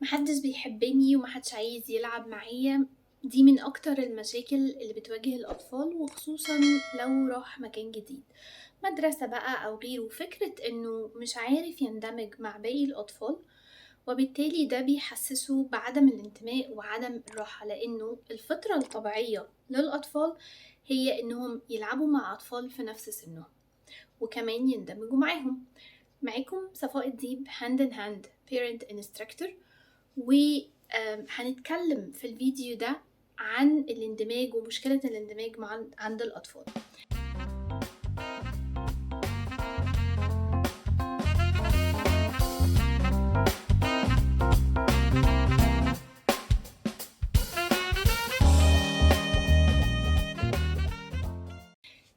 محدش بيحبني ومحدش عايز يلعب معايا. دي من اكتر المشاكل اللي بتواجه الاطفال، وخصوصا لو راح مكان جديد، مدرسة بقى او غيره. فكرة انه مش عارف يندمج مع باقي الاطفال، وبالتالي ده بيحسسه بعدم الانتماء وعدم الراحة، لانه الفطرة الطبيعية للاطفال هي انهم يلعبوا مع اطفال في نفس سنهم وكمان يندمجوا معاهم. معاكم صفاء الديب Hand in Hand Parent Instructor، وهنتكلم في الفيديو ده عن الاندماج ومشكلة الاندماج عند الأطفال.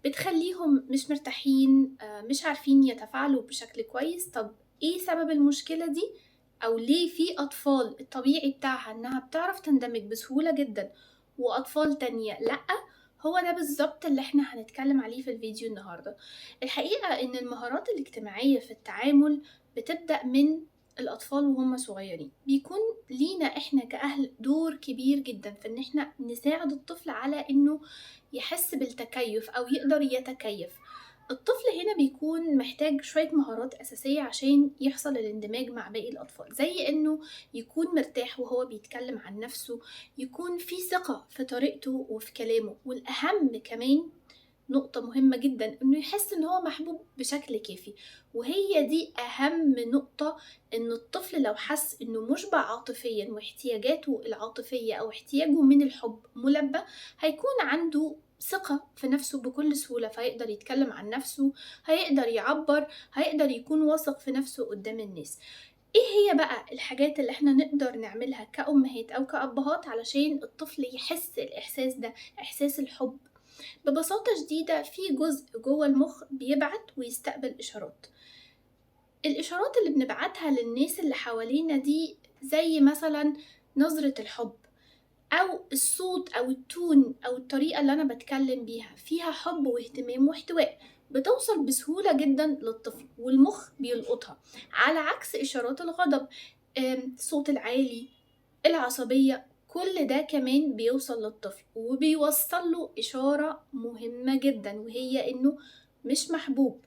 بتخليهم مش مرتاحين، مش عارفين يتفاعلوا بشكل كويس. طب ايه سبب المشكلة دي؟ او ليه في اطفال الطبيعي بتاعها انها بتعرف تندمج بسهولة جدا واطفال تانية لأ؟ هو ده بالظبط اللي احنا هنتكلم عليه في الفيديو النهاردة. الحقيقة ان المهارات الاجتماعية في التعامل بتبدأ من الأطفال وهم صغيرين. بيكون لينا احنا كأهل دور كبير جدا في ان احنا نساعد الطفل على انه يحس بالتكيف أو يقدر يتكيف. الطفل هنا بيكون محتاج شوية مهارات أساسية عشان يحصل الاندماج مع باقي الأطفال، زي إنه يكون مرتاح وهو بيتكلم عن نفسه، يكون في ثقة في طريقته وفي كلامه، والأهم كمان نقطة مهمة جدا إنه يحس إن هو محبوب بشكل كافي. وهي دي أهم نقطة، إن الطفل لو حس إنه مشبع عاطفيا واحتياجاته العاطفية أو احتياجه من الحب ملبى، هيكون عنده ثقة في نفسه بكل سهولة، فيقدر يتكلم عن نفسه، هيقدر يعبر، هيقدر يكون واثق في نفسه قدام الناس. ايه هي بقى الحاجات اللي احنا نقدر نعملها كأمهات أو كأبهات علشان الطفل يحس الإحساس ده، إحساس الحب؟ ببساطة شديدة في جزء جوه المخ بيبعت ويستقبل إشارات. الإشارات اللي بنبعتها للناس اللي حوالينا دي زي مثلا نظرة الحب، أو الصوت أو التون أو الطريقة اللي أنا بتكلم بيها فيها حب واهتمام واحتواء، بتوصل بسهولة جدا للطفل والمخ بيلقطها. على عكس إشارات الغضب، الصوت العالي، العصبية، كل ده كمان بيوصل للطفل وبيوصل له إشارة مهمة جدا، وهي إنه مش محبوب.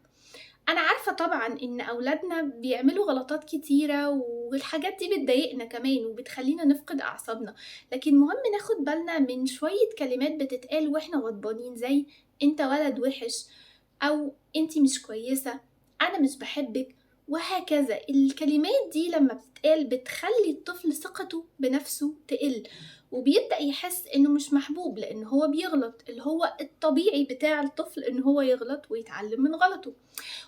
أنا عارفة طبعا إن أولادنا بيعملوا غلطات كتيرة، والحاجات دي بتضايقنا كمان وبتخلينا نفقد أعصابنا، لكن مهم ناخد بالنا من شوية كلمات بتتقال وإحنا غضبانين، زي أنت ولد وحش، أو أنتي مش كويسة، أنا مش بحبك، وهكذا. الكلمات دي لما بتتقال بتخلي الطفل ثقته بنفسه تقل، وبيبدأ يحس إنه مش محبوب، لأن هو بيغلط، اللي هو الطبيعي بتاع الطفل إن هو يغلط ويتعلم من غلطه.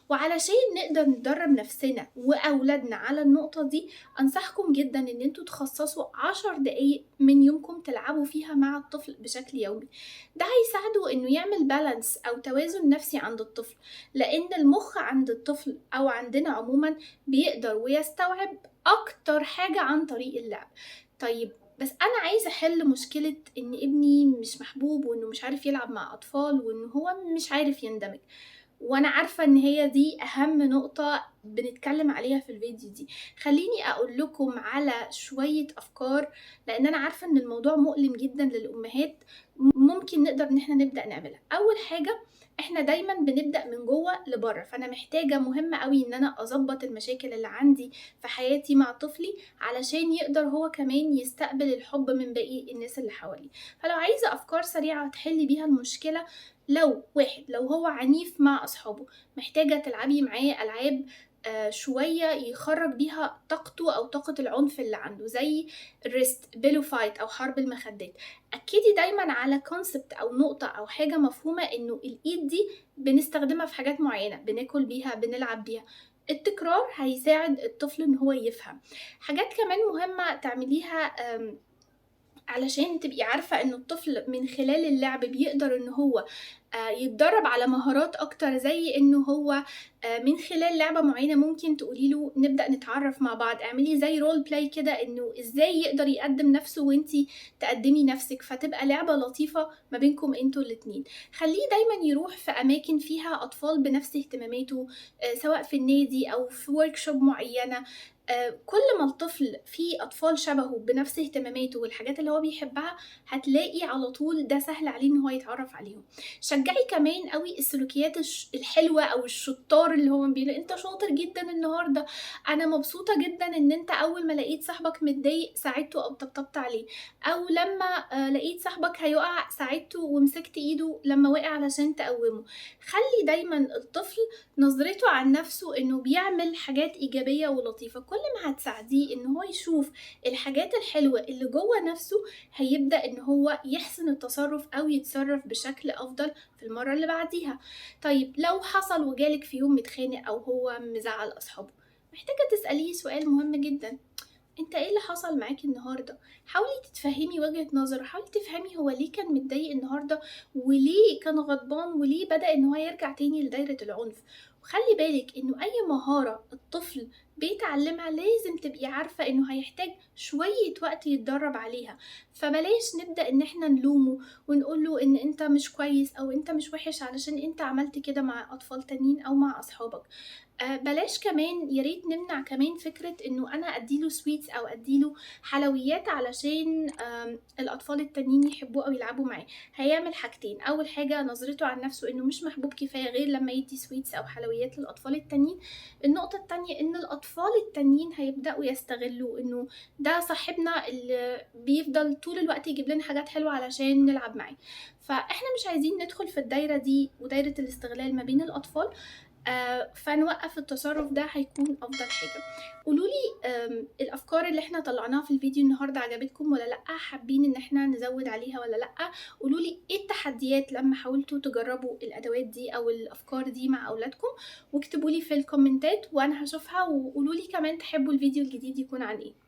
وعلشان نقدر ندرب نفسنا وأولادنا على النقطة دي، أنصحكم جدا إن انتوا تخصصوا 10 دقايق من يومكم تلعبوا فيها مع الطفل بشكل يومي. ده هيساعده إنه يعمل بالانس أو توازن نفسي عند الطفل، لأن المخ عند الطفل أو عندنا عموما بيقدر ويستوعب أكتر حاجة عن طريق اللعب. طيب، بس أنا عايزة أحل مشكلة إن ابني مش محبوب وإنه مش عارف يلعب مع أطفال وإنه هو مش عارف يندمج، وانا عارفة ان هي دي اهم نقطة بنتكلم عليها في الفيديو دي. خليني اقول لكم على شوية افكار، لان انا عارفة ان الموضوع مؤلم جدا للامهات. ممكن نقدر ان احنا نبدأ نعملها. اول حاجة، احنا دايما بنبدأ من جوه لبره، فانا محتاجة مهمة قوي ان انا اظبط المشاكل اللي عندي في حياتي مع طفلي علشان يقدر هو كمان يستقبل الحب من باقي الناس اللي حواليه. فلو عايزة افكار سريعة تحل بيها المشكلة، لو هو عنيف مع أصحابه، محتاجة تلعبي معاه ألعاب شوية يخرج بيها طاقته أو طاقة العنف اللي عنده، زي الريست بيلو فايت أو حرب المخدات. أكدي دايما على كونسبت أو نقطة أو حاجة مفهومة إنه الإيد دي بنستخدمها في حاجات معينة، بناكل بيها، بنلعب بيها. التكرار هيساعد الطفل إن هو يفهم. حاجات كمان مهمة تعمليها علشان تبقي عارفة إنه الطفل من خلال اللعب بيقدر إن هو يتدرب على مهارات أكتر، زي إنه هو من خلال لعبة معينة ممكن تقوليله نبدأ نتعرف مع بعض، اعملي زي رول بلاي كده إنه إزاي يقدر يقدم نفسه وإنتي تقدمي نفسك، فتبقى لعبة لطيفة ما بينكم انتوا الاتنين. خليه دايما يروح في أماكن فيها أطفال بنفس اهتماماته، سواء في النادي أو في وركشوب معينة. كل ما الطفل في أطفال شبهه بنفس اهتماماته والحاجات اللي هو بيحبها، هتلاقي على طول ده سهل عليه إن هو يتعرّف عليهم. شجّعي كمان أوي السلوكيات الحلوة أو الشطّار اللي هو أنت شاطر جدًا النهارده، أنا مبسوطة جدًا إن أنت أول ما لقيت صاحبك متضايق ساعدته أو طبطبت عليه، أو لمّا لقيت صاحبك هيُقع ساعدته ومسكت إيده لمّا وقع علشان تقوّمه. خلّي دايمًا الطفل نظرته عن نفسه إنه بيعمل حاجات إيجابية ولطيفة، كل ما هتساعديه إن هو يشوف الحاجات الحلوة اللي جوه نفسه، هيبدأ إن هو يحسن التصرف أو يتصرف بشكل أفضل في المرة اللي بعديها. طيب لو حصل وجالك في يوم متخانق أو هو مزعل أصحابه، محتاجة تسأليه سؤال مهم جدا: أنت إيه اللي حصل معاك النهارده؟ حاولي تتفهمي وجهة نظره، حاولي تفهمي هو ليه كان متضايق النهارده، وليه كان غضبان، وليه بدأ إن هو يرجع تاني لدايرة العنف. وخلي بالك إنه أي مهارة الطفل بيتعلمها لازم تبقي عارفة إنه هيحتاج شوية وقت يتدرب عليها، فبلاش نبدأ إن احنا نلومه ونقوله إن أنت مش كويس أو أنت مش وحش علشان أنت عملت كده مع أطفال تانيين أو مع أصحابك. بلاش كمان، يا ريت نمنع كمان فكرة إنه أنا أدّي له sweets أو أدّي له حلويات علشان الأطفال التانيين يحبوه أو يلعبوا معاه. هيعمل حاجتين: أول حاجة نظرته عن نفسه إنه مش محبوب كفاية غير لمّا يدّي sweets أو حلويات للأطفال التانيين. النقطة التانية إن الأطفال التانيين هيبدأوا يستغلّوه، إنه ده صاحبنا اللي بيفضل طول الوقت يجيب لنا حاجات حلوة علشان نلعب معاه. فإحنا مش عايزين ندخل في الدايرة دي ودايرة الاستغلال ما بين الأطفال، فنوقّف التصرُّف ده هيكون أفضل حاجة. قولوا لي الأفكار اللي إحنا طلّعناها في الفيديو النهارده عجبتكم والّا لأ؟ حابين إن إحنا نزوّد عليها والّا لأ؟ قولوا لي إيه التحديات لمّا حاولتوا تجرّبوا الأدوات دي أو الأفكار دي مع أولادكم، واكتبوا لي في الكومنتات وأنا هاشوفها، وقولوا لي كمان تحبّوا الفيديو الجديد يكون عن إيه.